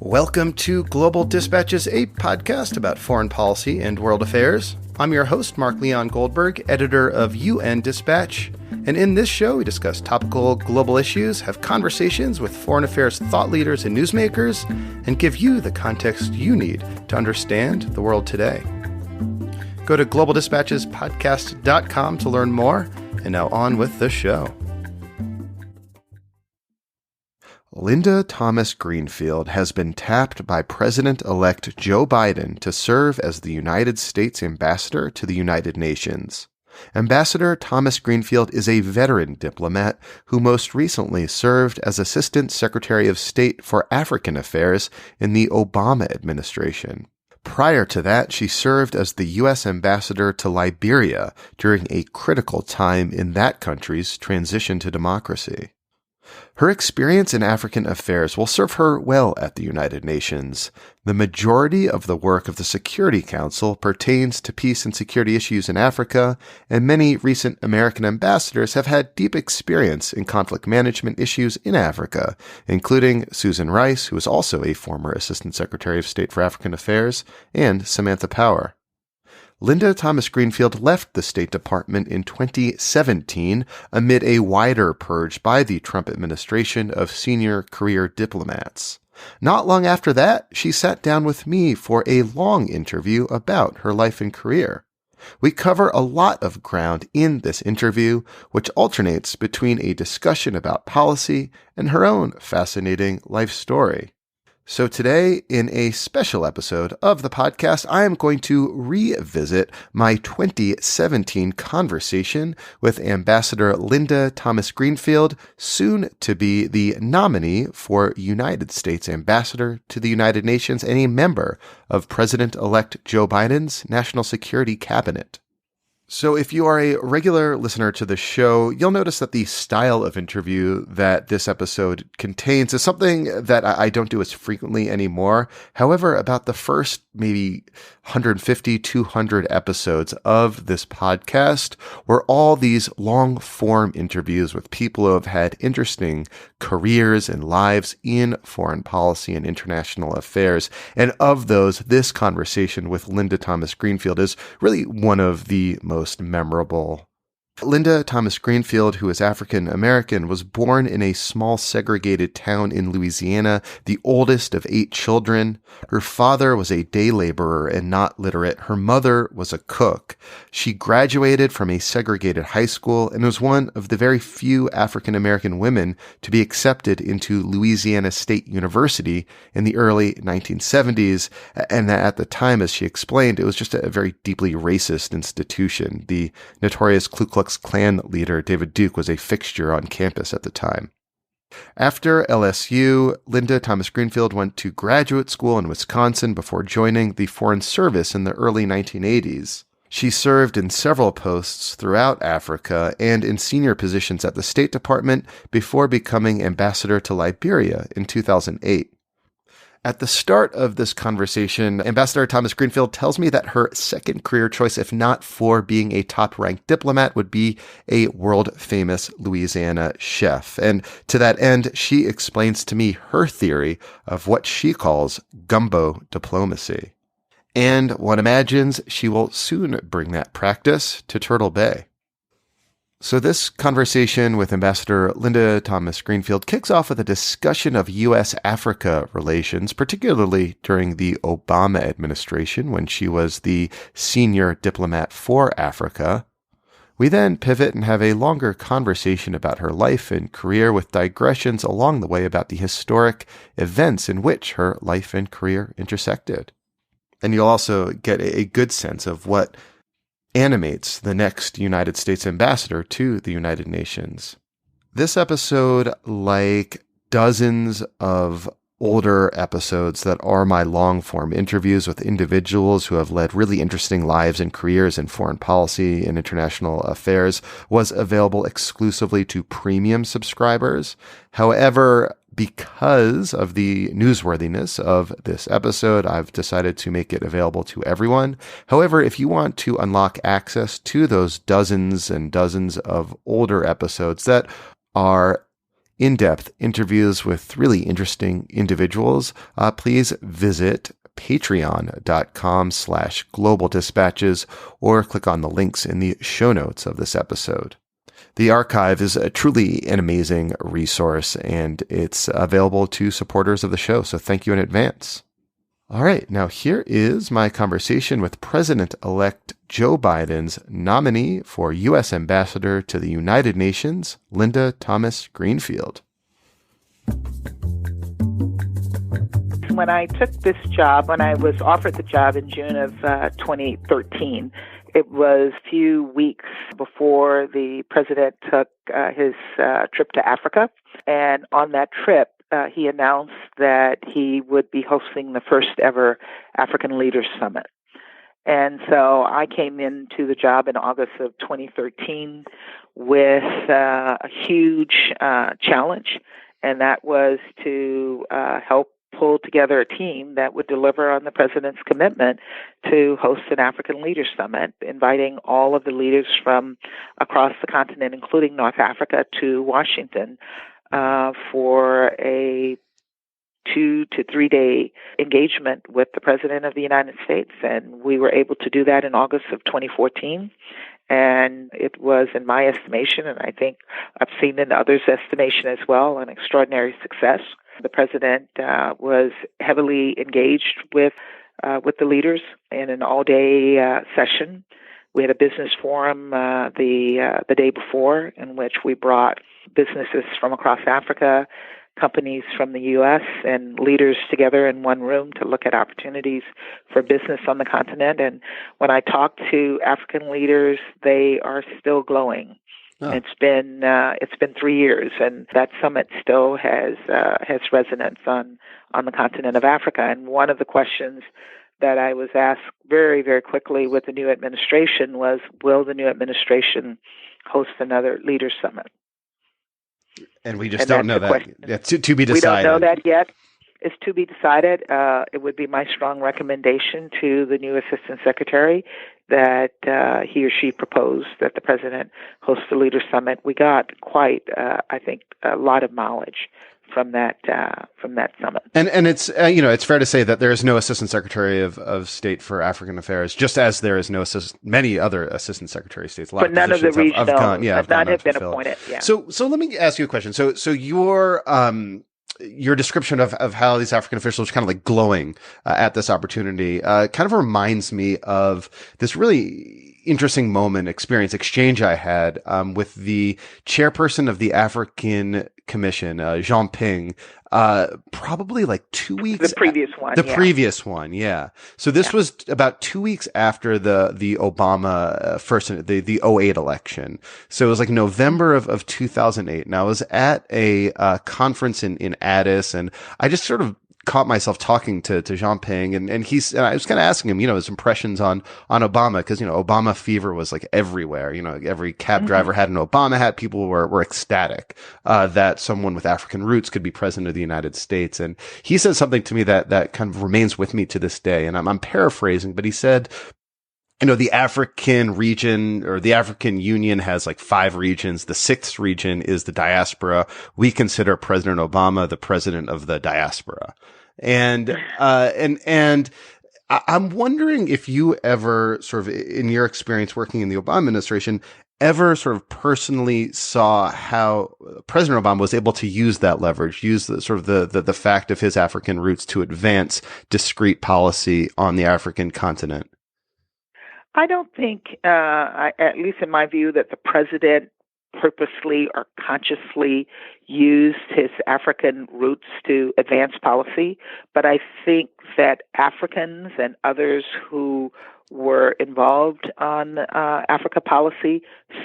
Welcome to Global Dispatches, a podcast about foreign policy and world affairs. I'm your host, Mark Leon Goldberg, editor of UN Dispatch. And in this show, we discuss topical global issues, have conversations with foreign affairs thought leaders and newsmakers, and give you the context you need to understand the world today. Go to globaldispatchespodcast.com to learn more. And now on with the show. Linda Thomas-Greenfield has been tapped by President-elect Joe Biden to serve as the United States ambassador to the United Nations. Ambassador Thomas-Greenfield is a veteran diplomat who most recently served as Assistant Secretary of State for African Affairs in the Obama administration. Prior to that, she served as the U.S. ambassador to Liberia during a critical time in that country's transition to democracy. Her experience in African affairs will serve her well at the United Nations. The majority of the work of the Security Council pertains to peace and security issues in Africa, and many recent American ambassadors have had deep experience in conflict management issues in Africa, including Susan Rice, who is also a former Assistant Secretary of State for African Affairs, and Samantha Power. Linda Thomas-Greenfield left the State Department in 2017 amid a wider purge by the Trump administration of senior career diplomats. Not long after that, she sat down with me for a long interview about her life and career. We cover a lot of ground in this interview, which alternates between a discussion about policy and her own fascinating life story. So today, in a special episode of the podcast, I am going to revisit my 2017 conversation with Ambassador Linda Thomas-Greenfield, soon to be the nominee for United States Ambassador to the United Nations and a member of President-elect Joe Biden's National Security Cabinet. So if you are a regular listener to the show, you'll notice that the style of interview that this episode contains is something that I don't do as frequently anymore. However, about the first maybe 150, 200 episodes of this podcast were all these long-form interviews with people who have had interesting careers and lives in foreign policy and international affairs. And of those, this conversation with Linda Thomas-Greenfield is really one of the most memorable. Linda Thomas-Greenfield, who is African American, was born in a small segregated town in Louisiana, the oldest of 8 children. Her father was a day laborer and not literate. Her mother was a cook. She graduated from a segregated high school and was one of the very few African American women to be accepted into Louisiana State University in the early 1970s. And at the time, as she explained, it was just a very deeply racist institution. The notorious Ku Klux Klan leader David Duke was a fixture on campus at the time. After LSU, Linda Thomas-Greenfield went to graduate school in Wisconsin before joining the Foreign Service in the early 1980s. She served in several posts throughout Africa and in senior positions at the State Department before becoming ambassador to Liberia in 2008. At the start of this conversation, Ambassador Thomas-Greenfield tells me that her second career choice, if not for being a top-ranked diplomat, would be a world-famous Louisiana chef. And to that end, she explains to me her theory of what she calls gumbo diplomacy. And one imagines she will soon bring that practice to Turtle Bay. So this conversation with Ambassador Linda Thomas-Greenfield kicks off with a discussion of U.S.-Africa relations, particularly during the Obama administration when she was the senior diplomat for Africa. We then pivot and have a longer conversation about her life and career with digressions along the way about the historic events in which her life and career intersected. And you'll also get a good sense of what animates the next United States ambassador to the United Nations. This episode, like dozens of older episodes that are my long-form interviews with individuals who have led really interesting lives and careers in foreign policy and international affairs, was available exclusively to premium subscribers. However, because of the newsworthiness of this episode, I've decided to make it available to everyone. However, if you want to unlock access to those dozens and dozens of older episodes that are in-depth interviews with really interesting individuals, please visit patreon.com/global dispatches or click on the links in the show notes of this episode. The archive is truly an amazing resource, and it's available to supporters of the show, so thank you in advance. All right, now here is my conversation with President-elect Joe Biden's nominee for U.S. Ambassador to the United Nations, Linda Thomas-Greenfield. When I took this job, when I was offered the job in June of 2013, it was a few weeks before the president took his trip to Africa. And on that trip, he announced that he would be hosting the first ever African Leaders Summit. And so I came into the job in August of 2013 with a huge challenge, and that was to help pull together a team that would deliver on the president's commitment to host an African Leaders Summit, inviting all of the leaders from across the continent, including North Africa, to Washington for a 2 to 3 day engagement with the President of the United States. And we were able to do that in August of 2014. And it was, in my estimation, and I think I've seen in others' estimation as well, an extraordinary success. The president was heavily engaged with the leaders in an all-day session. We had a business forum the day before, in which we brought businesses from across Africa, companies from the U.S., and leaders together in one room to look at opportunities for business on the continent. And when I talk to African leaders, they are still glowing. Oh. It's been 3 years, and that summit still has resonance on the continent of Africa. And one of the questions that I was asked very, very quickly with the new administration was, will the new administration host another Leaders Summit? And we just don't know that. Yeah, to be decided. We don't know that yet. It's to be decided. It would be my strong recommendation to the new Assistant Secretary that he or she propose that the President host the Leaders Summit. We got quite, I think, a lot of mileage from that summit. And it's it's fair to say that there is no Assistant Secretary of State for African Affairs, just as there is no many other Assistant Secretary of States. But none of the regional, none have been appointed. Yeah. So let me ask you a question. So your description of how these African officials are kind of like glowing at this opportunity kind of reminds me of this really interesting exchange I had with the chairperson of the African Commission, Jean Ping, probably like 2 weeks. The previous one. The previous one, yeah. So this was about 2 weeks after the Obama the 08 election. So it was like November of 2008. And I was at a conference in Addis, and I just sort of caught myself talking to Jean Ping, and I was kind of asking him, his impressions on Obama, because, Obama fever was like everywhere. Every cab driver had an Obama hat. People were ecstatic, that someone with African roots could be president of the United States. And he said something to me that kind of remains with me to this day. And I'm paraphrasing, but he said, the African region or the African Union has like 5 regions. The 6th region is the diaspora. We consider President Obama the president of the diaspora. And I'm wondering if you ever sort of, in your experience working in the Obama administration, ever sort of personally saw how President Obama was able to use that leverage, use the sort of the fact of his African roots to advance discrete policy on the African continent. I don't think, at least in my view, that the president purposely or consciously used his African roots to advance policy. But I think that Africans and others who were involved on Africa policy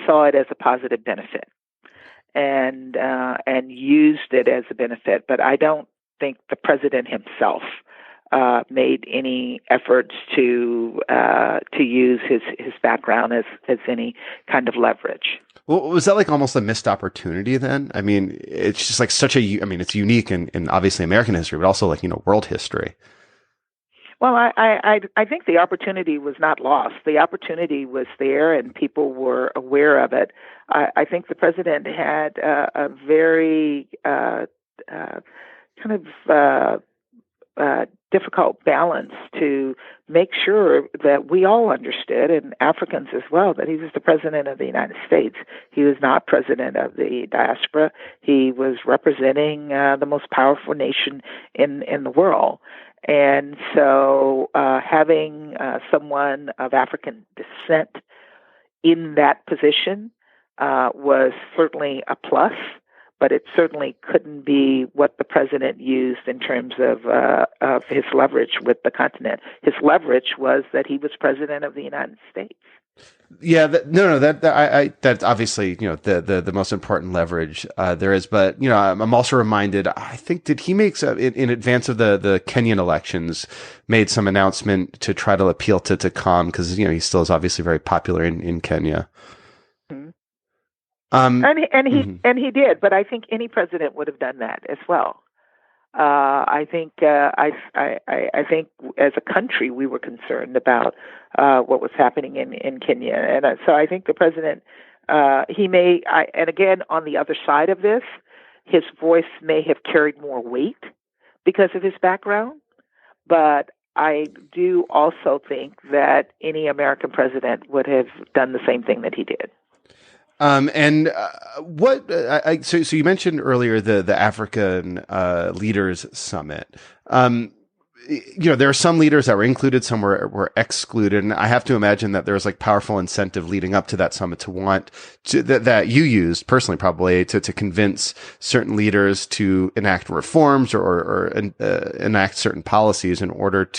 saw it as a positive benefit and used it as a benefit. But I don't think the president himself made any efforts to use his background as any kind of leverage. Well, was that like almost a missed opportunity then? I mean, it's just like it's unique in obviously American history, but also like, world history. Well, I think the opportunity was not lost. The opportunity was there, and people were aware of it. I think the president had a very kind of difficult balance to make sure that we all understood, and Africans as well, that he was the president of the United States. He was not president of the diaspora. He was representing the most powerful nation in the world. And so having someone of African descent in that position was certainly a plus, but it certainly couldn't be what the president used in terms of his leverage with the continent. His leverage was that he was president of the United States. Yeah, that's obviously, the most important leverage there is. But, I'm also reminded, I think, did he make in advance of the Kenyan elections, made some announcement to try to appeal to calm, because, he still is obviously very popular in Kenya. Mm-hmm. Mm-hmm. And he did, but I think any president would have done that as well. I think I think as a country we were concerned about what was happening in Kenya, and so I think the president and again on the other side of this, his voice may have carried more weight because of his background, but I do also think that any American president would have done the same thing that he did. So you mentioned earlier the African Leaders Summit. There are some leaders that were included, some were excluded, and I have to imagine that there was powerful incentive leading up to that summit to want that you used personally probably to convince certain leaders to enact reforms or enact certain policies in order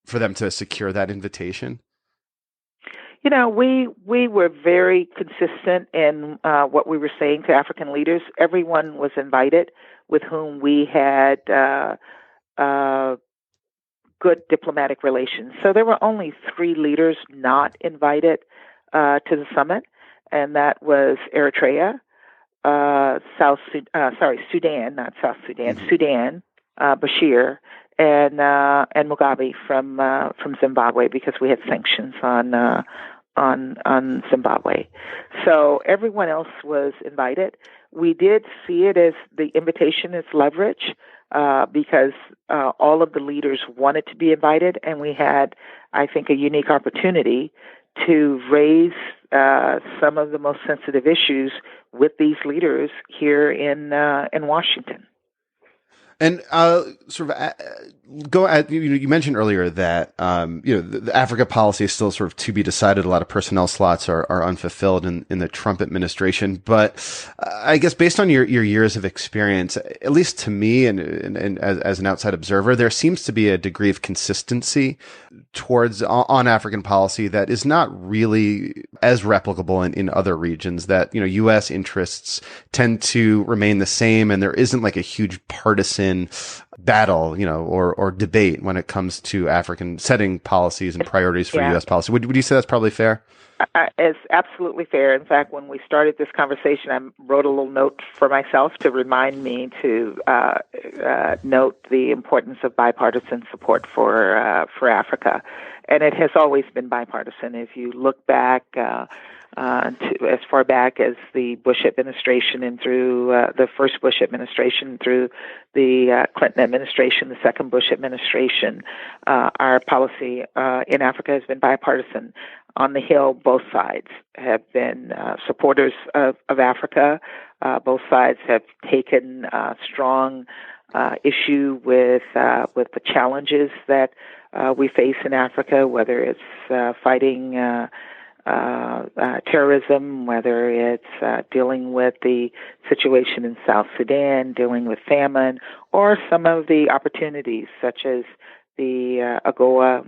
for them to secure that invitation. We were very consistent in what we were saying to African leaders. Everyone was invited with whom we had good diplomatic relations. So there were only 3 leaders not invited to the summit, and that was Eritrea, Sudan, not South Sudan, mm-hmm. Sudan, Bashir, and Mugabe from Zimbabwe, because we had sanctions on Zimbabwe. So everyone else was invited. We did see it as the invitation as leverage because all of the leaders wanted to be invited, and we had, I think, a unique opportunity to raise some of the most sensitive issues with these leaders here in Washington. And you mentioned earlier that the Africa policy is still sort of to be decided. A lot of personnel slots are unfulfilled in the Trump administration. But I guess based on your years of experience, at least to me and as an outside observer, there seems to be a degree of consistency on African policy that is not really as replicable in other regions. That U.S. interests tend to remain the same, and there isn't a huge partisan battle, or debate when it comes to African setting policies and priorities for U.S. policy. Would you say that's probably fair? It's absolutely fair. In fact, when we started this conversation, I wrote a little note for myself to remind me to note the importance of bipartisan support for Africa, and it has always been bipartisan. If you look back to as far back as the Bush administration and through the first Bush administration, through the Clinton administration, the second Bush administration, our policy in Africa has been bipartisan. On the Hill, both sides have been supporters of Africa. Both sides have taken strong issue with the challenges that we face in Africa, whether it's fighting terrorism, whether it's dealing with the situation in South Sudan, dealing with famine, or some of the opportunities such as the AGOA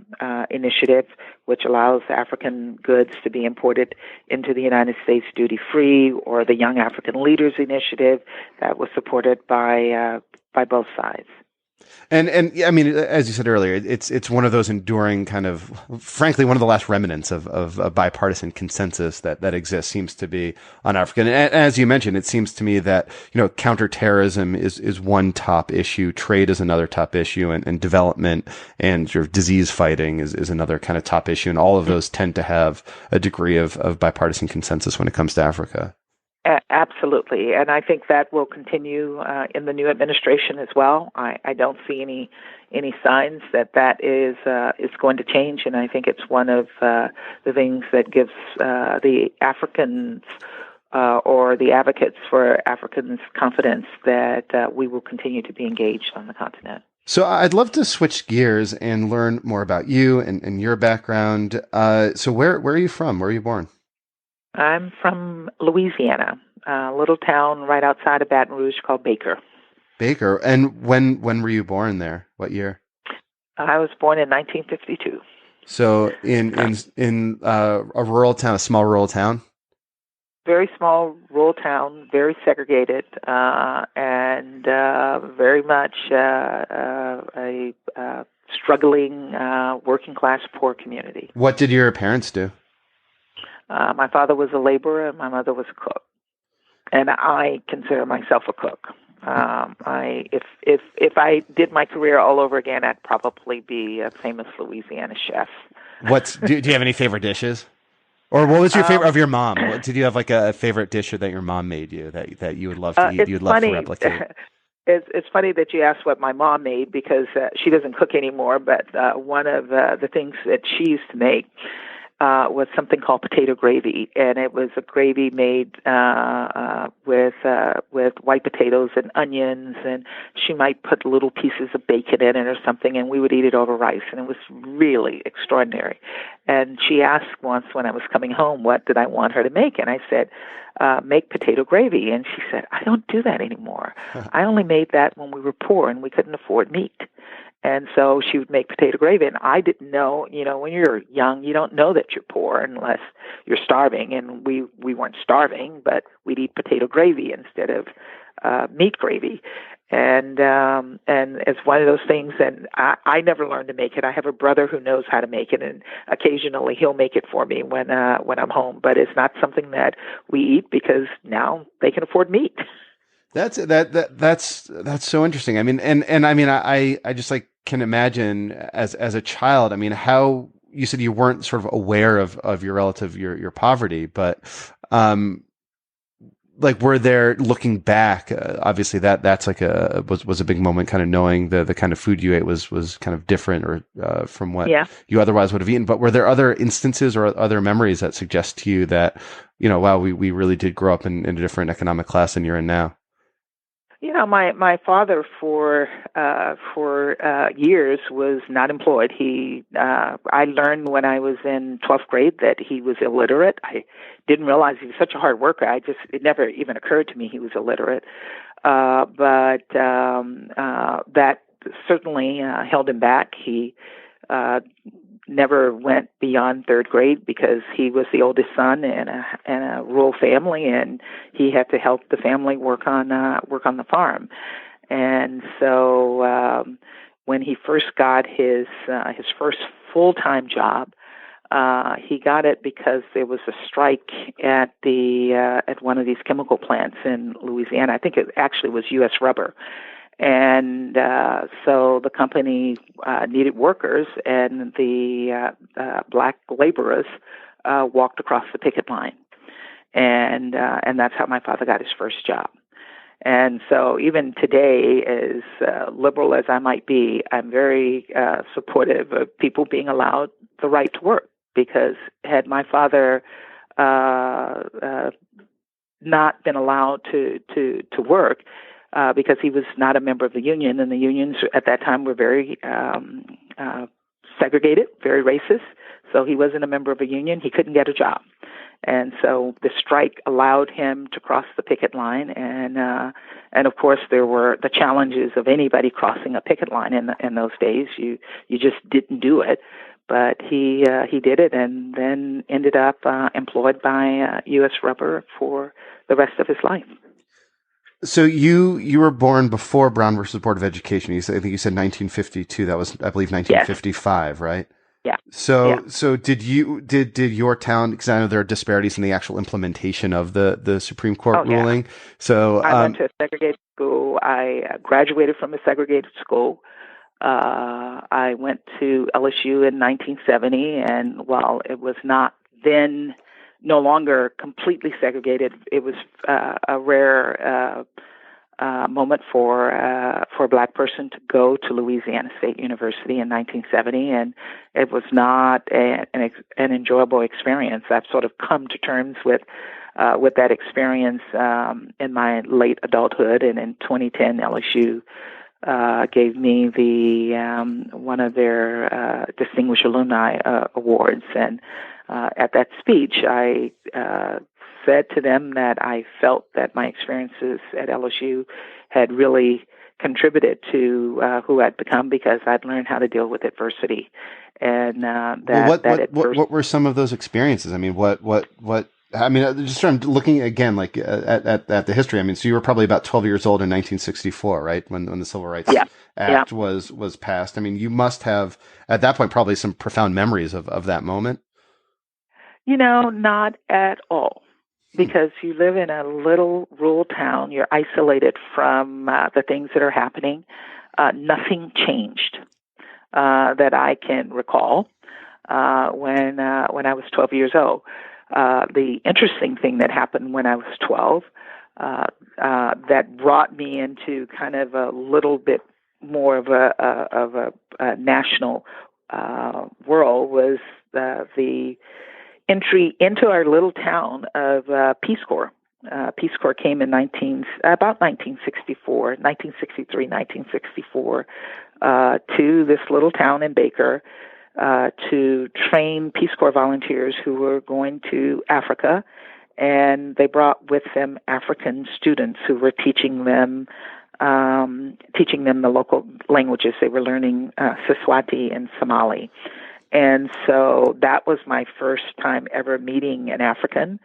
initiative, which allows African goods to be imported into the United States duty-free, or the Young African Leaders initiative that was supported by both sides. And yeah, I mean, as you said earlier, it's one of those enduring kind of, frankly, one of the last remnants of a bipartisan consensus that exists seems to be on Africa. And as you mentioned, it seems to me that, counterterrorism is one top issue, trade is another top issue, and development and sort of disease fighting is another kind of top issue. And all of those tend to have a degree of bipartisan consensus when it comes to Africa. Absolutely, and I think that will continue in the new administration as well. I don't see any signs that is going to change, and I think it's one of the things that gives the Africans or the advocates for Africans confidence that we will continue to be engaged on the continent. So I'd love to switch gears and learn more about you and your background. So where are you from? Where are you born? I'm from Louisiana, a little town right outside of Baton Rouge called Baker. Baker. And when were you born there? What year? I was born in 1952. So in a rural town, a small rural town? Very small rural town, very segregated, and very much a struggling, working class, poor community. What did your parents do? My father was a laborer, and my mother was a cook. And I consider myself a cook. If I did my career all over again, I'd probably be a famous Louisiana chef. Do you have any favorite dishes? Or what was your favorite of your mom? Did you have like a favorite dish that your mom made you that you would love to eat, you'd love to replicate? It's funny that you asked what my mom made because she doesn't cook anymore, but one of the things that she used to make was something called potato gravy, and it was a gravy made with white potatoes and onions, and she might put little pieces of bacon in it or something, and we would eat it over rice, and it was really extraordinary. And she asked once when I was coming home, what did I want her to make? And I said, make potato gravy. And she said, I don't do that anymore. I only made that when we were poor and we couldn't afford meat. And so she would make potato gravy, and I didn't know, when you're young, you don't know that you're poor unless you're starving, and we weren't starving, but we'd eat potato gravy instead of meat gravy. And it's one of those things, and I never learned to make it. I have a brother who knows how to make it, and occasionally he'll make it for me when I'm home, but it's not something that we eat because now they can afford meat. That's so interesting. I mean, and I mean, I just like can imagine as a child. I mean, how you said you weren't sort of aware of your relative your poverty, but like were there looking back? Obviously, that's like was a big moment, kind of knowing the kind of food you ate was kind of different or from what you otherwise would have eaten. But were there other instances or other memories that suggest to you that wow, we really did grow up in a different economic class than you're in now? My father for years was not employed. I learned when I was in 12th grade that he was illiterate. I didn't realize he was such a hard worker. It never even occurred to me he was illiterate. But that certainly held him back. He never went beyond third grade because he was the oldest son in a rural family, and he had to help the family work on the farm. And so when he first got his first full-time job, he got it because there was a strike at one of these chemical plants in Louisiana. I think it actually was U.S. Rubber. And so the company needed workers, and the black laborers walked across the picket line, and that's how my father got his first job. And so even today, as liberal as I might be, I'm very supportive of people being allowed the right to work, because had my father not been allowed to work, because he was not a member of the union, and the unions at that time were very segregated, very racist. So he wasn't a member of a union. He couldn't get a job. And so the strike allowed him to cross the picket line. And of course, there were the challenges of anybody crossing a picket line in those days. You just didn't do it. But he did it, and then ended up employed by U.S. Rubber for the rest of his life. So you were born before Brown versus Board of Education. I think you said 1952. That was, I believe, Yes. 1955, right? Yeah. So did your town, because I know there are disparities in the actual implementation of the Supreme Court ruling. So I went to a segregated school. I graduated from a segregated school. I went to LSU in 1970, and while it was not then no longer completely segregated, it was a rare moment for a Black person to go to Louisiana State University in 1970, and it was not an enjoyable experience. I've sort of come to terms with that experience in my late adulthood, and in 2010, LSU gave me the one of their Distinguished Alumni Awards, and at that speech, I said to them that I felt that my experiences at LSU had really contributed to who I'd become, because I'd learned how to deal with adversity, and what were some of those experiences? I mean, what? I mean, just from looking again, like at the history. I mean, so you were probably about 12 years old in 1964, right? When the Civil Rights Act was passed. I mean, you must have at that point probably some profound memories of that moment. Not at all, because you live in a little rural town. You're isolated from the things that are happening. Nothing changed that I can recall when I was 12 years old. The interesting thing that happened when I was 12 that brought me into kind of a little bit more of a national world was the entry into our little town of Peace Corps. Peace Corps came in about 1963, 1964, to this little town in Baker to train Peace Corps volunteers who were going to Africa, and they brought with them African students who were teaching them the local languages. They were learning Siswati and Somali. And so that was my first time ever meeting an African,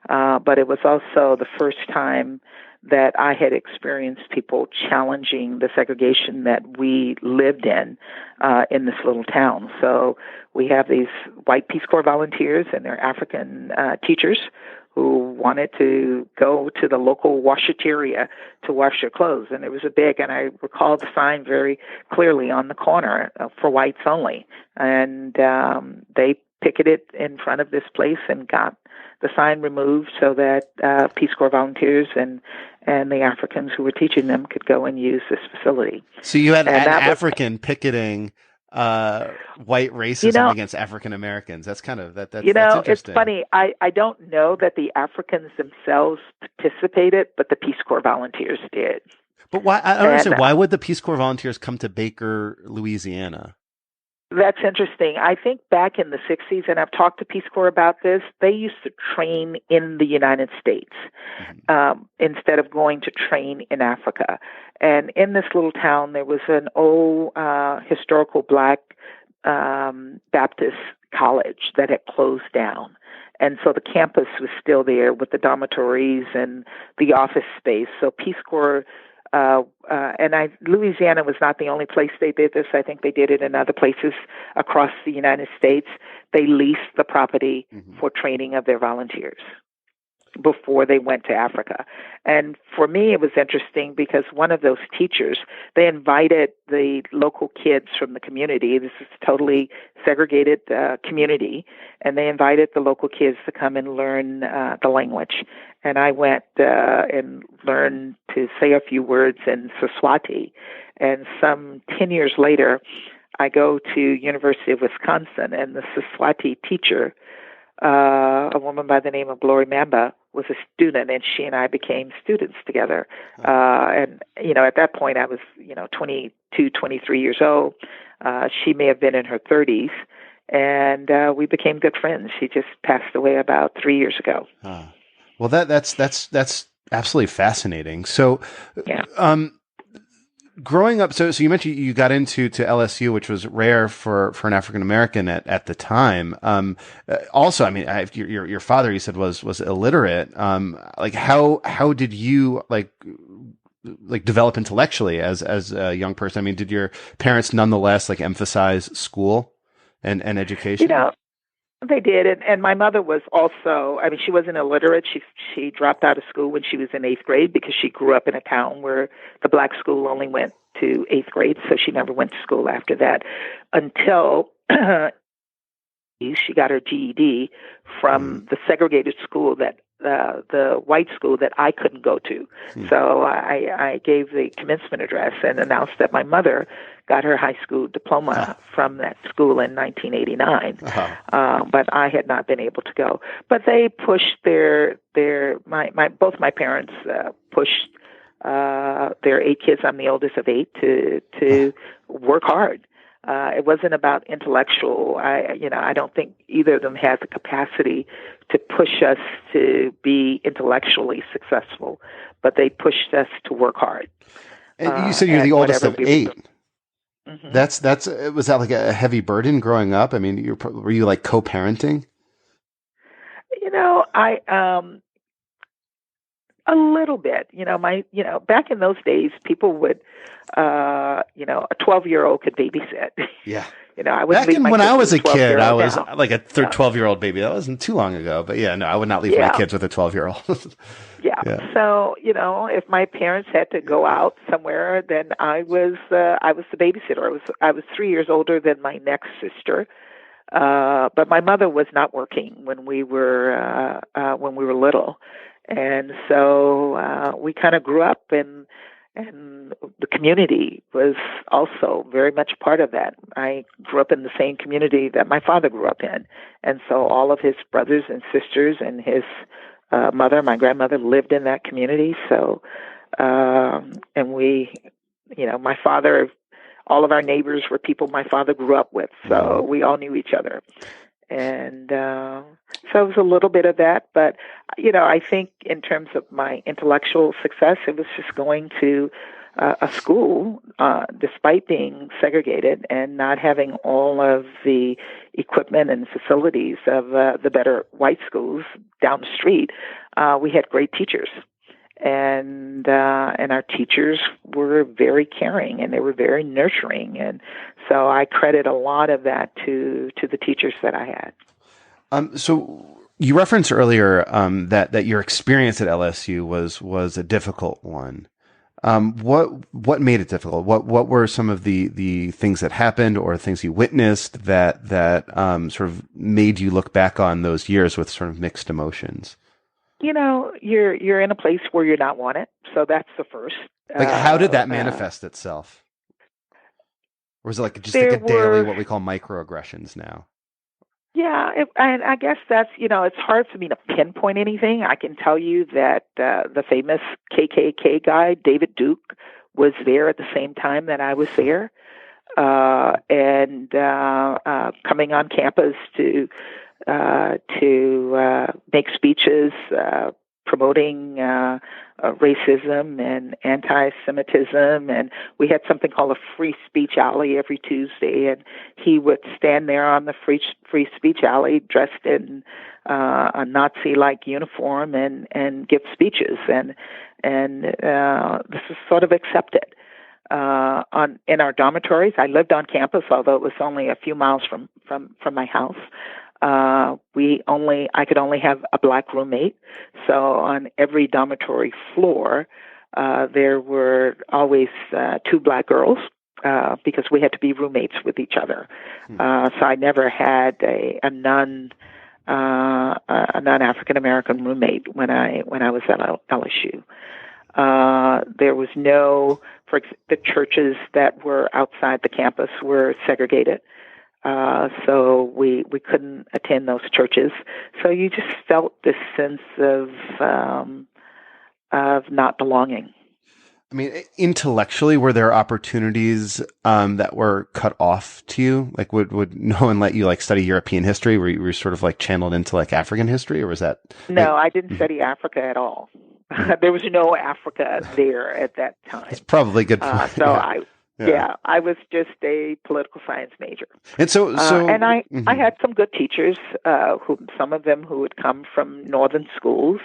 but it was also the first time that I had experienced people challenging the segregation that we lived in this little town. So we have these white Peace Corps volunteers and their African teachers who wanted to go to the local washateria to wash their clothes. And it was and I recall the sign very clearly on the corner for whites only. And they picketed in front of this place and got the sign removed so that Peace Corps volunteers and the Africans who were teaching them could go and use this facility. So you had an African picketing white racism against African Americans. That's kind of that's interesting. It's funny. I don't know that the Africans themselves participated, but the Peace Corps volunteers did. But why? I don't understand. Why would the Peace Corps volunteers come to Baker, Louisiana? That's interesting. I think back in the 60s, and I've talked to Peace Corps about this, they used to train in the United States instead of going to train in Africa. And in this little town, there was an old historical Black Baptist college that had closed down. And so the campus was still there with the dormitories and the office space. So Peace Corps Louisiana was not the only place they did this. I think they did it in other places across the United States. They leased the property for training of their volunteers before they went to Africa. And for me, it was interesting because one of those teachers, they invited the local kids from the community. This is a totally segregated community. And they invited the local kids to come and learn the language. And I went and learned to say a few words in Siswati. And some 10 years later, I go to University of Wisconsin, and the Siswati teacher, a woman by the name of Glory Mamba, was a student, and she and I became students together. And, at that point I was, 22, 23 years old. She may have been in her 30s, and we became good friends. She just passed away about 3 years ago. Well, that's absolutely fascinating. So, growing up, so you mentioned you got into LSU, which was rare for an African American at the time. Also, I mean, your father, you said was illiterate. Like how did you like develop intellectually as a young person? I mean, did your parents nonetheless like emphasize school and You education? know, they did, and my mother was also. I mean, she wasn't illiterate. She dropped out of school when she was in eighth grade because she grew up in a town where the black school only went to eighth grade, so she never went to school after that until she got her GED from the segregated school that the white school that I couldn't go to. So I gave the commencement address and announced that my mother got her high school diploma from that school in 1989. But I had not been able to go. But they pushed both my parents pushed their 8 kids. I'm the oldest of 8 to work hard. It wasn't about intellectual. I don't think either of them had the capacity to push us to be intellectually successful, but they pushed us to work hard. And you said you're the oldest of 8. Mm-hmm. That's was that like a heavy burden growing up? I mean, were you like co-parenting? A little bit. Back in those days, people would, a 12-year-old could babysit. Yeah. I wouldn't leave my when kids I was a with kid, I was now. like a 12-year-old baby. That wasn't too long ago, but yeah, no, I would not leave my kids with a 12-year-old. Yeah. So, if my parents had to go out somewhere, then I was the babysitter. I was 3 years older than my next sister. But my mother was not working when we were little. And so we kind of grew up, and the community was also very much part of that. I grew up in the same community that my father grew up in, and so all of his brothers and sisters and his my grandmother lived in that community. So, and we, my father, all of our neighbors were people my father grew up with, so we all knew each other. And so it was a little bit of that. But, I think in terms of my intellectual success, it was just going to a school, despite being segregated and not having all of the equipment and facilities of the better white schools down the street. We had great teachers. And our teachers were very caring, and they were very nurturing, and so I credit a lot of that to the teachers that I had. So you referenced earlier that your experience at LSU was a difficult one. What made it difficult? What were some of the things that happened or things you witnessed that sort of made you look back on those years with sort of mixed emotions? You're in a place where you're not wanted, so that's the first. Like, how did that manifest itself? Or was it like just like a daily, what we call microaggressions now? Yeah, and I guess that's, it's hard for me to pinpoint anything. I can tell you that the famous KKK guy, David Duke, was there at the same time that I was there, and coming on campus to make speeches promoting racism and anti-Semitism, and we had something called a free speech alley every Tuesday, and he would stand there on the free speech alley dressed in a Nazi-like uniform and give speeches, and this is sort of accepted. In our dormitories, I lived on campus, although it was only a few miles from my house. I could only have a black roommate. So on every dormitory floor, there were always 2 black girls, because we had to be roommates with each other. So I never had a non-African American roommate when I was at LSU. There was the churches that were outside the campus were segregated. So we couldn't attend those churches. So you just felt this sense of not belonging. I mean, intellectually, were there opportunities that were cut off to you? Like, would no one let you like study European history? Were you sort of like channeled into like African history, or was that? No, I didn't study Africa at all. There was no Africa there at that time. It's probably good. I was just a political science major. And and I had some good teachers, some of them who had come from northern schools,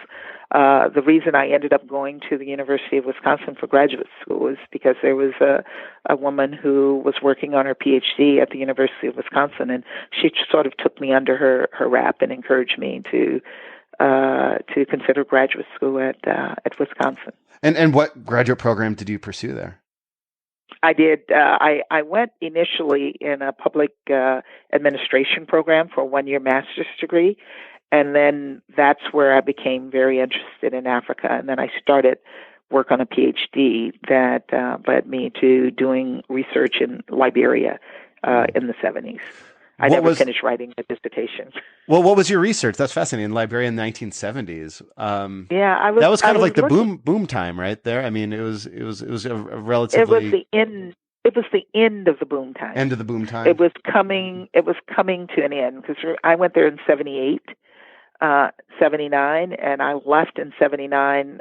The reason I ended up going to the University of Wisconsin for graduate school was because there was a woman who was working on her PhD at the University of Wisconsin, and she sort of took me under her wrap and encouraged me to consider graduate school at Wisconsin. And what graduate program did you pursue there? I did. I went initially in a public administration program for a 1-year master's degree, and then that's where I became very interested in Africa. And then I started work on a PhD that led me to doing research in Liberia in the 70s. I never finished writing a dissertation. Well, what was your research? That's fascinating. In Liberia in the 1970s. Yeah, that was kind of like the boom time, right there. I mean, it was a relatively. It was the end. It was the end of the boom time. End of the boom time. It was coming to an end because I went there in 78, 79, and I left in 79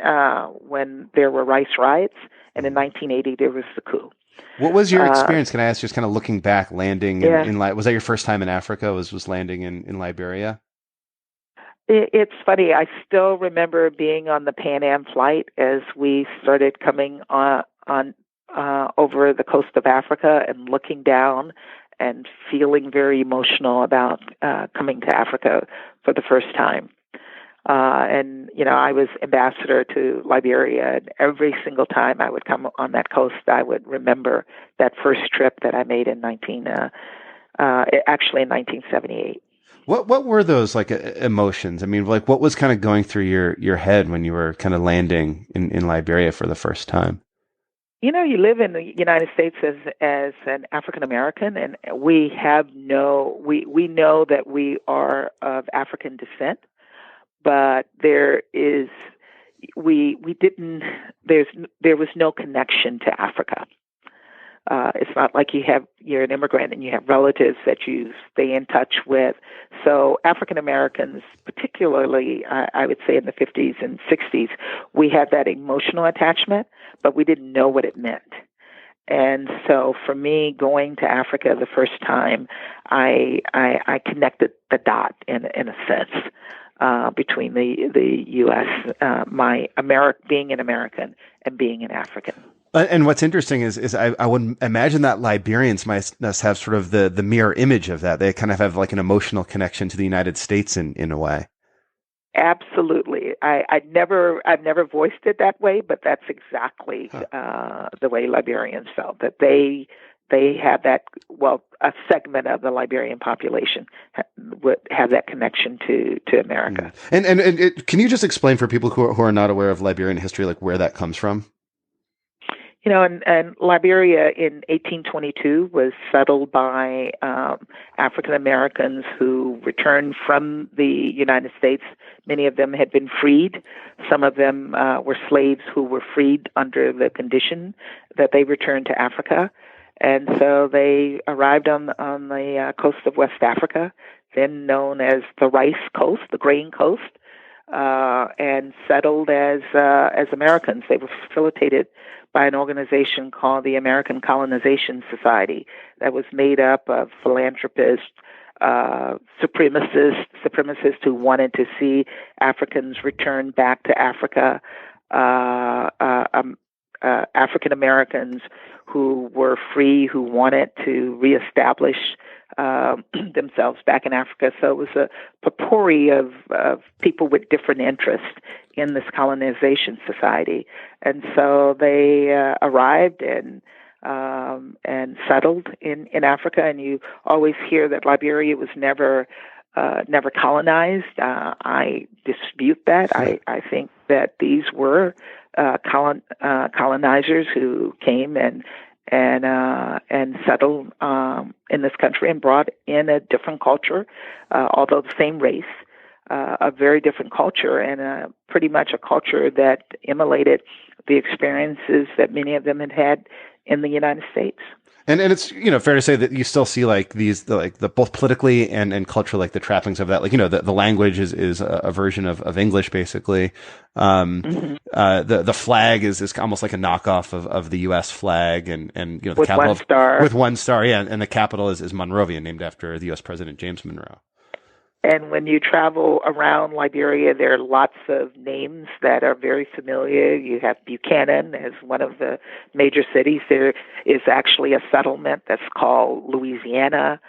when there were rice riots, and in 1980 there was the coup. What was your experience? Can I ask, just kind of looking back, landing in was that your first time in Africa? Was landing in Liberia? It's funny. I still remember being on the Pan Am flight as we started coming on over the coast of Africa and looking down and feeling very emotional about coming to Africa for the first time. And, I was ambassador to Liberia, and every single time I would come on that coast, I would remember that first trip that I made in 1978. What were those like emotions? I mean, like what was kind of going through your head when you were kind of landing in Liberia for the first time? You live in the United States as an African American, and we know that we are of African descent. But there was no connection to Africa. It's not like you're an immigrant and you have relatives that you stay in touch with. So African Americans, particularly, I would say in the 50s and 60s, we had that emotional attachment, but we didn't know what it meant. And so for me, going to Africa the first time, I connected the dot in a sense. Between the U.S., being an American and being an African. And what's interesting is I would imagine that Liberians must have sort of the mirror image of that. They kind of have like an emotional connection to the United States in a way. Absolutely. I've never voiced it that way, but that's exactly the way Liberians felt, that they have that, a segment of the Liberian population would have that connection to America. And can you just explain for people who are not aware of Liberian history, like where that comes from? And Liberia in 1822 was settled by African Americans who returned from the United States. Many of them had been freed. Some of them were slaves who were freed under the condition that they returned to Africa. And so they arrived on the coast of West Africa, then known as the Rice Coast, the Grain Coast, and settled as Americans. They were facilitated by an organization called the American Colonization Society that was made up of philanthropists, supremacists who wanted to see Africans return back to Africa, African Americans who were free, who wanted to reestablish themselves back in Africa. So it was a potpourri of people with different interests in this colonization society. And so they arrived and settled in Africa. And you always hear that Liberia was never colonized. I dispute that. I think that these were colonizers who came and settled in this country and brought in a different culture, although the same race, a very different culture, and pretty much a culture that emulated the experiences that many of them had had in the United States. And it's, fair to say that you still see like the both politically and culturally, like the trappings of that, like, the language is a version of English, basically. The flag is almost like a knockoff of the U.S. flag and the with capital one star. With one star. Yeah. And the capital is Monrovian, named after the U.S. President James Monroe. And when you travel around Liberia, there are lots of names that are very familiar. You have Buchanan as one of the major cities. There is actually a settlement that's called Louisiana.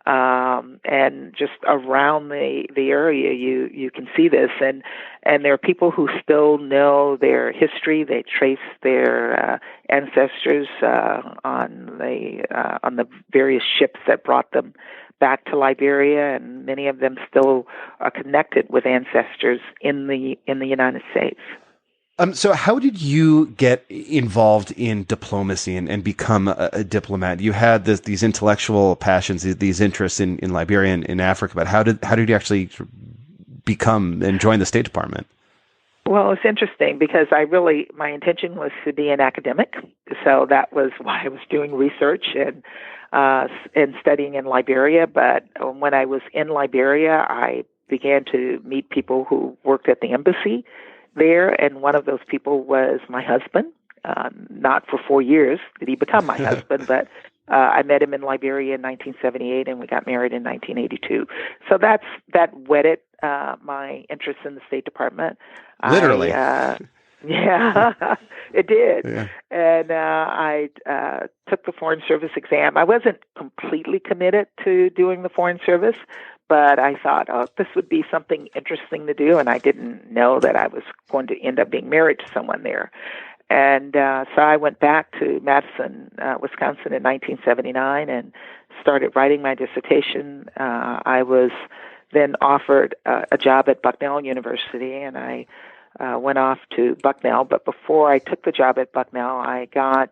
And just around the area, you can see this, and there are people who still know their history. They trace their ancestors on the various ships that brought them back to Liberia, and many of them still are connected with ancestors in the United States. So how did you get involved in diplomacy and become a diplomat? You had these intellectual passions, these interests in Liberia and in Africa, but how did you actually become and join the State Department? Well, it's interesting because my intention was to be an academic, so that was why I was doing research and studying in Liberia. But when I was in Liberia, I began to meet people who worked at the embassy there, and one of those people was my husband. Not for 4 years did he become my husband, but I met him in Liberia in 1978, and we got married in 1982. So that whetted my interest in the State Department. Literally. Yeah, it did. Yeah. And I took the Foreign Service exam. I wasn't completely committed to doing the Foreign Service, but I thought, this would be something interesting to do, and I didn't know that I was going to end up being married to someone there. And so I went back to Madison, Wisconsin in 1979 and started writing my dissertation. I was then offered a job at Bucknell University, and I went off to Bucknell. But before I took the job at Bucknell, I got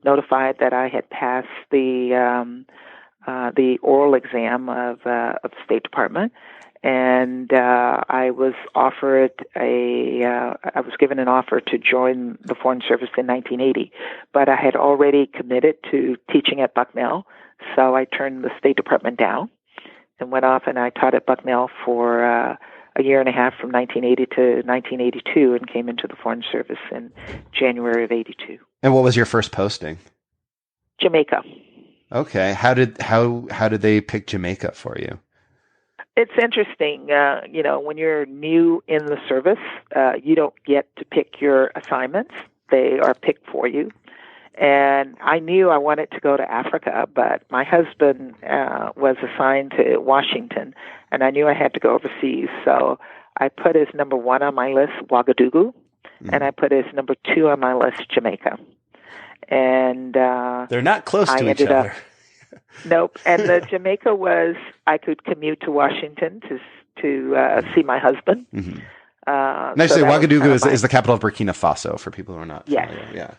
notified that I had passed the oral exam of the State Department, and I was given an offer to join the Foreign Service in 1980. But I had already committed to teaching at Bucknell, so I turned the State Department down and went off and I taught at Bucknell for a year and a half from 1980 to 1982 and came into the Foreign Service in January of 82. And what was your first posting? Jamaica. Okay. How did they pick Jamaica for you? It's interesting. When you're new in the service, you don't get to pick your assignments. They are picked for you. And I knew I wanted to go to Africa, but my husband was assigned to Washington, and I knew I had to go overseas. So I put as number 1 on my list, Ouagadougou, and I put as number 2 on my list, Jamaica. And they're not close to each other. Nope. And the Jamaica was I could commute to Washington to see my husband. Mm-hmm. Actually, Ouagadougou is the capital of Burkina Faso, for people who are not familiar. Yes. Yeah.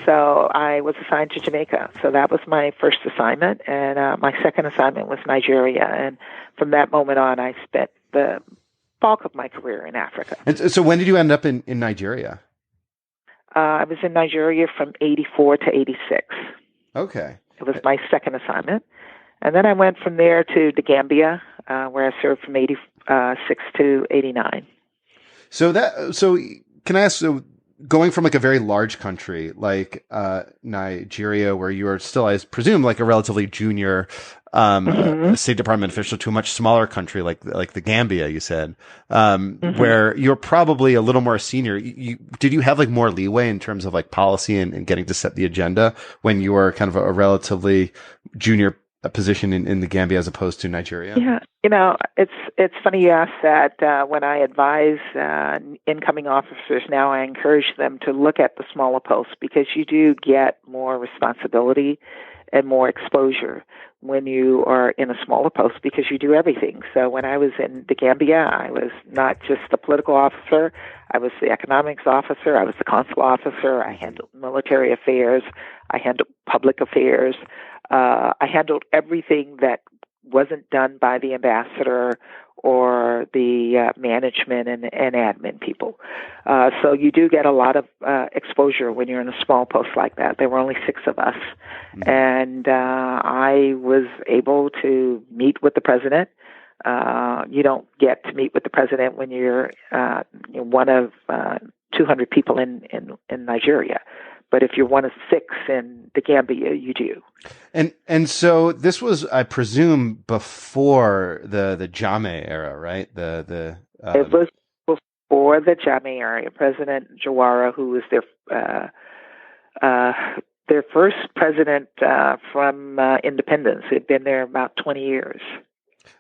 So I was assigned to Jamaica. So that was my first assignment. And my second assignment was Nigeria. And from that moment on, I spent the bulk of my career in Africa. And so when did you end up in Nigeria? I was in Nigeria from 84 to 86. Okay. It was my second assignment. And then I went from there to the Gambia, where I served from 86 to 89. So can I ask, going from like a very large country like Nigeria, where you are still, I presume, like a relatively junior State Department official, to a much smaller country like the Gambia, you said, where you're probably a little more senior. Did you have like more leeway in terms of like policy and getting to set the agenda when you were kind of a relatively junior position in the Gambia as opposed to Nigeria? Yeah, it's funny you ask that. When I advise incoming officers now, I encourage them to look at the smaller posts because you do get more responsibility and more exposure when you are in a smaller post because you do everything. So when I was in the Gambia, I was not just the political officer, I was the economics officer, I was the consular officer, I handled military affairs, I handled public affairs, I handled everything that wasn't done by the ambassador or the management and admin people. So you do get a lot of exposure when you're in a small post like that. There were only 6 of us. Mm-hmm. And I was able to meet with the president. You don't get to meet with the president when you're one of 200 people in Nigeria. But if you're one of six in the Gambia, you do. And so this was, I presume, before the Jammeh era, right? It was before the Jammeh era. President Jawara, who was their first president from independence, had been there about 20 years.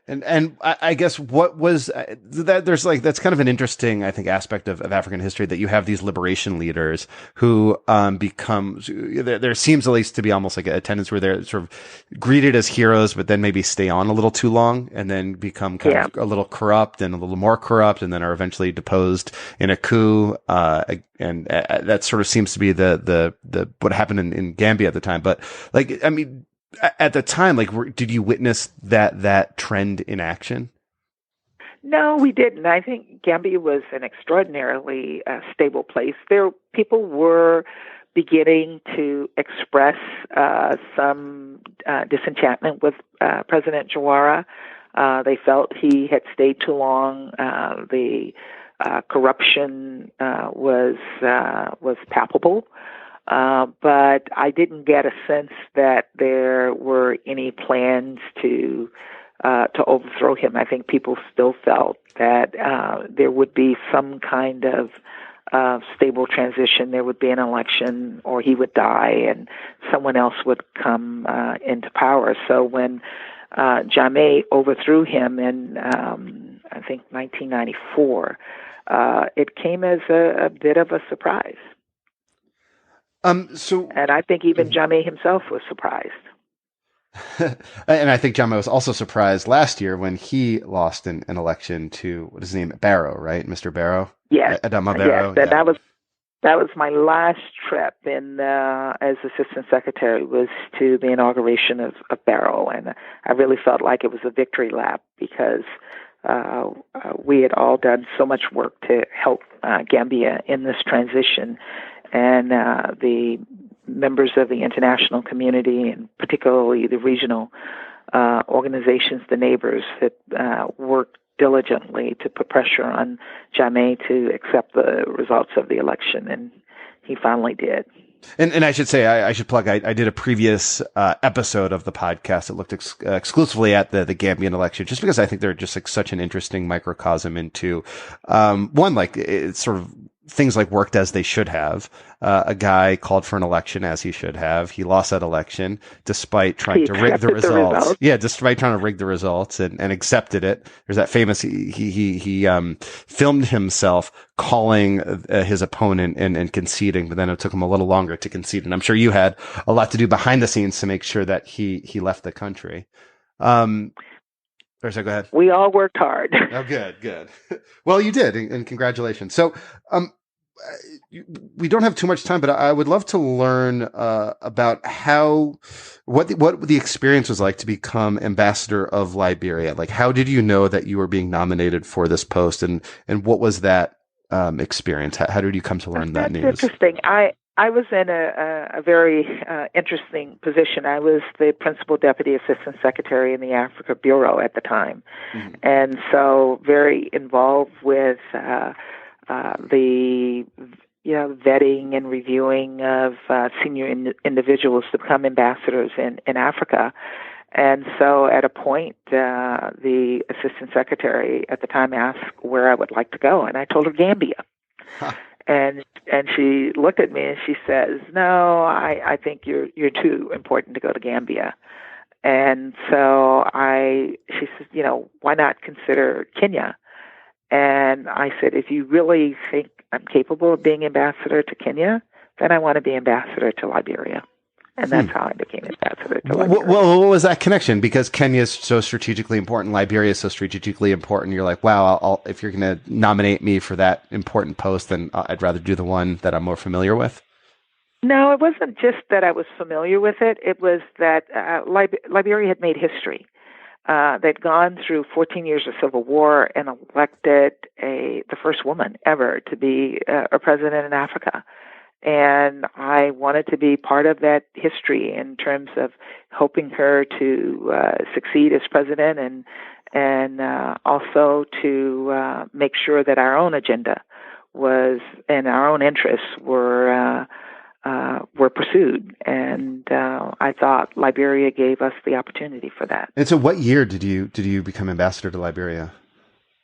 And I guess what was that? There's like, that's kind of an interesting, I think, aspect of African history, that you have these liberation leaders who become, there seems at least to be almost like a tendency where they're sort of greeted as heroes, but then maybe stay on a little too long and then become kind of a little corrupt and a little more corrupt, and then are eventually deposed in a coup. And that sort of seems to be the what happened in Gambia at the time. But like, I mean, at the time, like, did you witness that trend in action? No, we didn't. I think Gambia was an extraordinarily stable place. People were beginning to express some disenchantment with President Jawara. They felt he had stayed too long. The corruption was palpable. But I didn't get a sense that there were any plans to overthrow him. I think people still felt that there would be some kind of stable transition. There would be an election, or he would die, and someone else would come into power. So when Jammeh overthrew him in, I think, 1994, it came as a bit of a surprise. And I think even Jammeh himself was surprised. And I think Jammeh was also surprised last year when he lost an election to, what is his name, Barrow, right? Mr. Barrow? Yes. Adama Barrow. Yes. And that was my last trip in as assistant secretary, was to the inauguration of Barrow. And I really felt like it was a victory lap, because we had all done so much work to help Gambia in this transition. And the members of the international community, and particularly the regional organizations, the neighbors, that worked diligently to put pressure on Jammeh to accept the results of the election, and he finally did. And I should say, I should plug, I did a previous episode of the podcast that looked exclusively at the Gambian election, just because I think they're just like such an interesting microcosm into one, like, it's sort of things like worked as they should have. A guy called for an election as he should have. He lost that election despite trying to rig the results. Yeah, despite trying to rig the results, and accepted it. There's that famous, he filmed himself calling his opponent and conceding, but then it took him a little longer to concede. And I'm sure you had a lot to do behind the scenes to make sure that he left the country. Go ahead. We all worked hard. Oh, good. Well, you did, and congratulations. So, we don't have too much time, but I would love to learn about what the experience was like to become ambassador of Liberia. Like, how did you know that you were being nominated for this post, and what was that experience? How did you come to learn that news? That's interesting. I was in a very interesting position. I was the principal deputy assistant secretary in the Africa Bureau at the time, and so very involved with the vetting and reviewing of senior individuals to become ambassadors in Africa. And so at a point, the assistant secretary at the time asked where I would like to go, and I told her Gambia. Huh. And she looked at me and she says, "No, I think you're too important to go to Gambia." And so she says, "Why not consider Kenya?" And I said, "If you really think I'm capable of being ambassador to Kenya, then I want to be ambassador to Liberia." And that's how I became ambassador to Liberia. Well, what was that connection? Because Kenya is so strategically important, Liberia is so strategically important. You're like, wow, if you're going to nominate me for that important post, then I'd rather do the one that I'm more familiar with. No, it wasn't just that I was familiar with it. It was that Liberia had made history. They'd gone through 14 years of civil war and elected the first woman ever to be a president in Africa. And I wanted to be part of that history in terms of helping her to succeed as president, and also to make sure that our own agenda was, and our own interests were were pursued. And I thought Liberia gave us the opportunity for that. And so what year did you become ambassador to Liberia?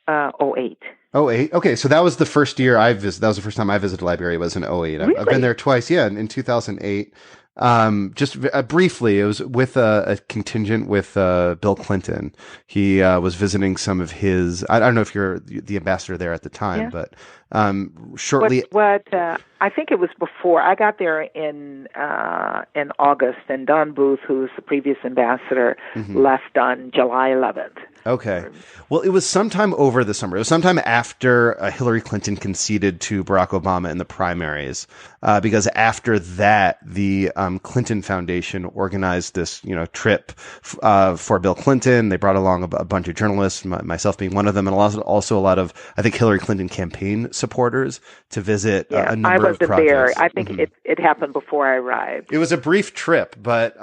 '08. Oh, eight. Okay, so that was the first year I visited. That was the first time I visited Liberia. Was in '08. Really? I've been there twice. Yeah, in 2008. Just briefly, it was with a contingent with Bill Clinton. He was visiting some of his. I don't know if you're the ambassador there at the time, Yeah. but shortly. I think it was before I got there in August, and Don Booth, who was the previous ambassador, left on July 11th. Okay. Well, it was sometime over the summer. It was sometime after Hillary Clinton conceded to Barack Obama in the primaries, because after that, the Clinton Foundation organized this, trip for Bill Clinton. They brought along a bunch of journalists, myself being one of them, and also a lot of, I think, Hillary Clinton campaign supporters to visit a number of projects. I wasn't there. I think it happened before I arrived. It was a brief trip, but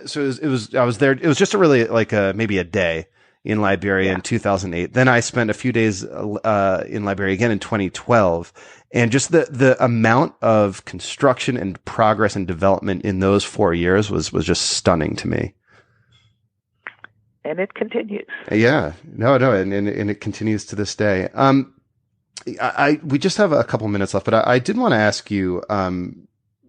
so it was. I was there. It was just maybe a day in Liberia in 2008. Then I spent a few days in Liberia again in 2012. And just the amount of construction and progress and development in those 4 years was just stunning to me. And it continues. Yeah. No, and it continues to this day. We just have a couple minutes left, but I did want to ask you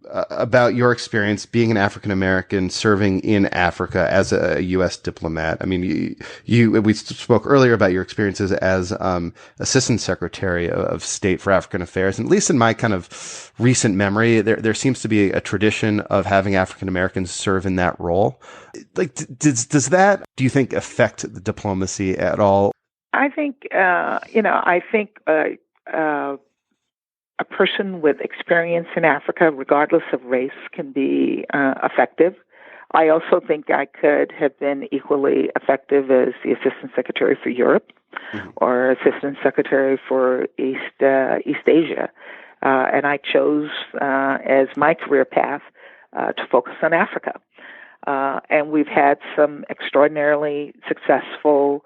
about your experience being an African American serving in Africa as a U.S. diplomat. I mean, we spoke earlier about your experiences as Assistant Secretary of State for African Affairs, and at least in my kind of recent memory, there seems to be a tradition of having African Americans serve in that role. Like, does that, do you think, affect the diplomacy at all? I think, a person with experience in Africa, regardless of race, can be effective. I also think I could have been equally effective as the Assistant Secretary for Europe or Assistant Secretary for East Asia. And I chose as my career path to focus on Africa. And we've had some extraordinarily successful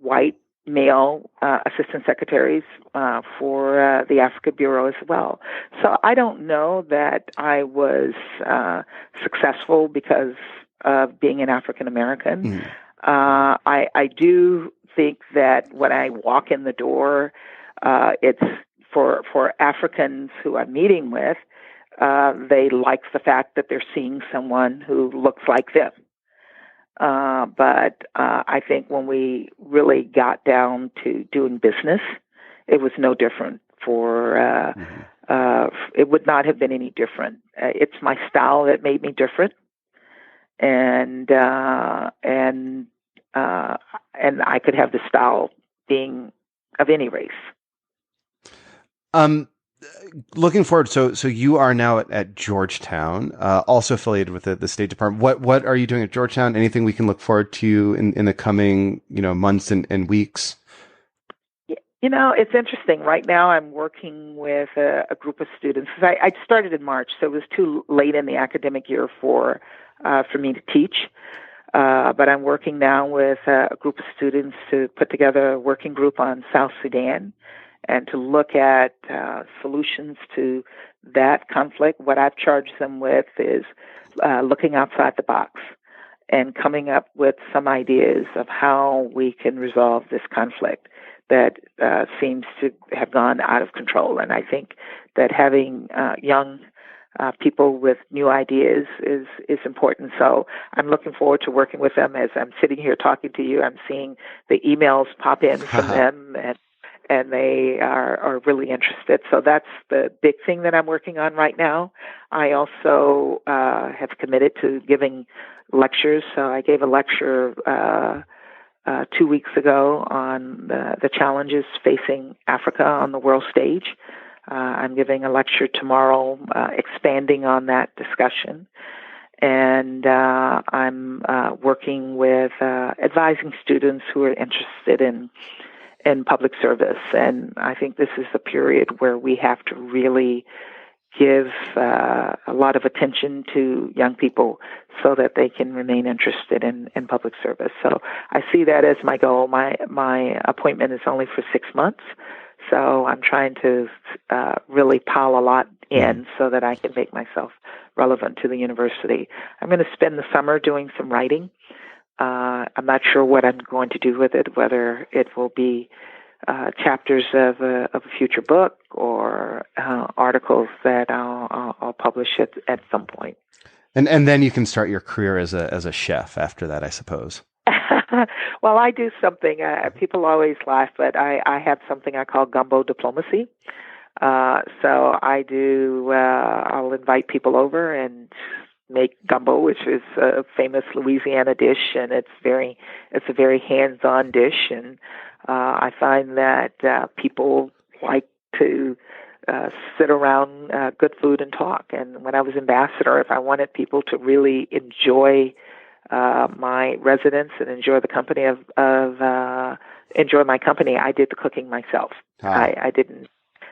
white male assistant secretaries for the Africa Bureau as well. So I don't know that I was successful because of being an African American. I do think that when I walk in the door, it's for Africans who I'm meeting with, they like the fact that they're seeing someone who looks like them. But I think when we really got down to doing business, it was no different it would not have been any different. It's my style that made me different. And I could have the style being of any race. Looking forward, so you are now at Georgetown, also affiliated with the State Department. What are you doing at Georgetown? Anything we can look forward to in the coming months and weeks? It's interesting. Right now, I'm working with a group of students. I started in March, so it was too late in the academic year for me to teach. But I'm working now with a group of students to put together a working group on South Sudan, and to look at solutions to that conflict. What I've charged them with is looking outside the box and coming up with some ideas of how we can resolve this conflict that seems to have gone out of control. And I think that having young people with new ideas is important. So I'm looking forward to working with them. As I'm sitting here talking to you, I'm seeing the emails pop in from them, and they are really interested. So that's the big thing that I'm working on right now. I also have committed to giving lectures. So I gave a lecture 2 weeks ago on the challenges facing Africa on the world stage. I'm giving a lecture tomorrow expanding on that discussion. And I'm working with advising students who are interested in public service. And I think this is the period where we have to really give a lot of attention to young people so that they can remain interested in public service. So I see that as my goal. My appointment is only for 6 months. So I'm trying to really pile a lot in so that I can make myself relevant to the university. I'm going to spend the summer doing some writing. I'm not sure what I'm going to do with it, whether it will be chapters of a future book or articles that I'll publish at some point. And then you can start your career as a chef after that, I suppose. Well, I do something. People always laugh, but I have something I call gumbo diplomacy. So I do. I'll invite people over and make gumbo, which is a famous Louisiana dish, and it's a very hands-on dish. And I find that people like to sit around good food and talk. And when I was ambassador, if I wanted people to really enjoy my residence and enjoy the company enjoy my company, I did the cooking myself. I didn't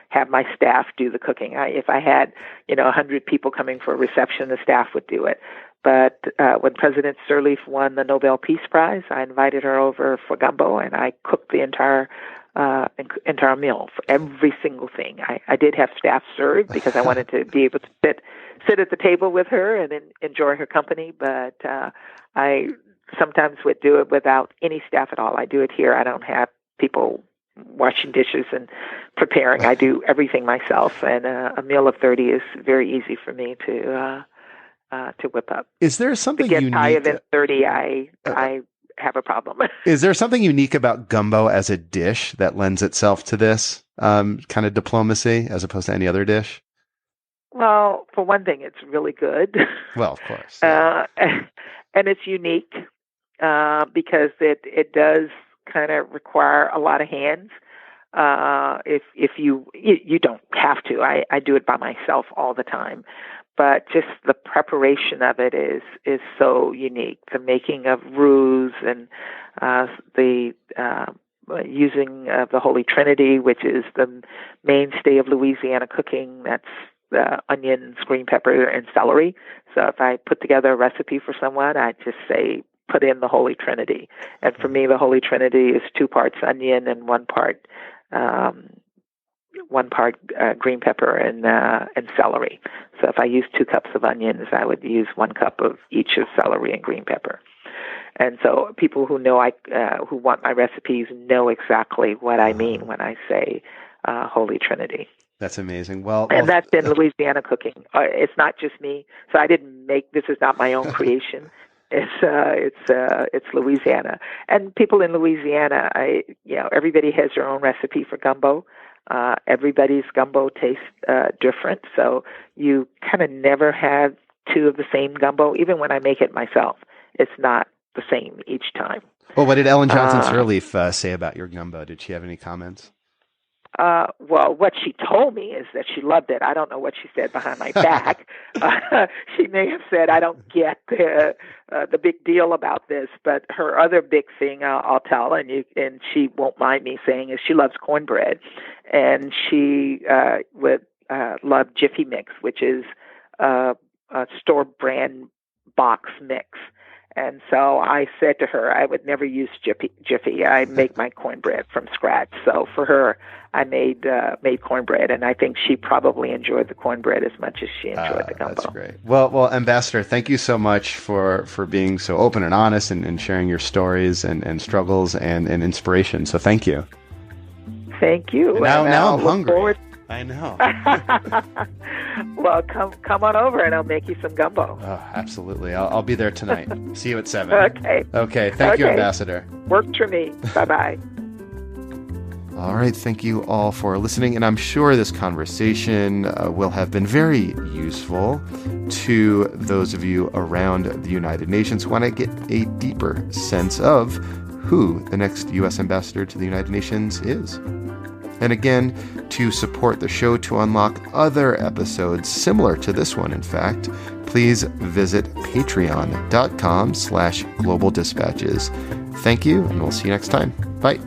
have my staff do the cooking. If I had 100 people coming for a reception, the staff would do it. But when President Sirleaf won the Nobel Peace Prize, I invited her over for gumbo, and I cooked the entire meal for every single thing. I did have staff serve because I wanted to be able to sit at the table with her and enjoy her company. But I sometimes would do it without any staff at all. I do it here. I don't have people washing dishes and preparing. I do everything myself, and a meal of 30 is very easy for me to whip up. Is there something to get unique? higher than 30, I have a problem. Is there something unique about gumbo as a dish that lends itself to this kind of diplomacy as opposed to any other dish? Well, for one thing, it's really good. Well, of course. Yeah. And it's unique because it does kind of require a lot of hands. If you don't have to. I do it by myself all the time. But just the preparation of it is so unique. The making of roux and the using of the Holy Trinity, which is the mainstay of Louisiana cooking. That's onions, green pepper, and celery. So if I put together a recipe for someone, I just say, put in the Holy Trinity. And for me, the Holy Trinity is 2 parts onion and 1 part green pepper and celery. So if I use 2 cups of onions, I would use 1 cup of each of celery and green pepper. And so people who know who want my recipes know exactly what I mean when I say Holy Trinity. That's amazing. And that's in Louisiana cooking. It's not just me. So I didn't make this. Is not my own creation. It's Louisiana, and people in Louisiana. Everybody has their own recipe for gumbo. Everybody's gumbo tastes different, so you kind of never have 2 of the same gumbo. Even when I make it myself, it's not the same each time. Well, what did Ellen Johnson Sirleaf say about your gumbo? Did she have any comments? Well, what she told me is that she loved it. I don't know what she said behind my back. She may have said, I don't get the big deal about this, but her other big thing I'll tell, and she won't mind me saying, is she loves cornbread. And she would love Jiffy Mix, which is a store brand box mix. And so I said to her, I would never use Jiffy. I make my cornbread from scratch. So for her, I made cornbread, and I think she probably enjoyed the cornbread as much as she enjoyed the gumbo. That's great. Well, Ambassador, thank you so much for being so open and honest and sharing your stories and struggles and inspiration. So thank you. Thank you. Now I'm hungry. I know. Well, come on over and I'll make you some gumbo. Oh, absolutely. I'll be there tonight. See you at 7. Okay. Thank you, Ambassador. Works for me. Bye-bye. All right. Thank you all for listening. And I'm sure this conversation will have been very useful to those of you around the United Nations who want to get a deeper sense of who the next U.S. ambassador to the United Nations is. And again, to support the show, to unlock other episodes similar to this one, in fact, please visit patreon.com/globaldispatches. Thank you, and we'll see you next time. Bye.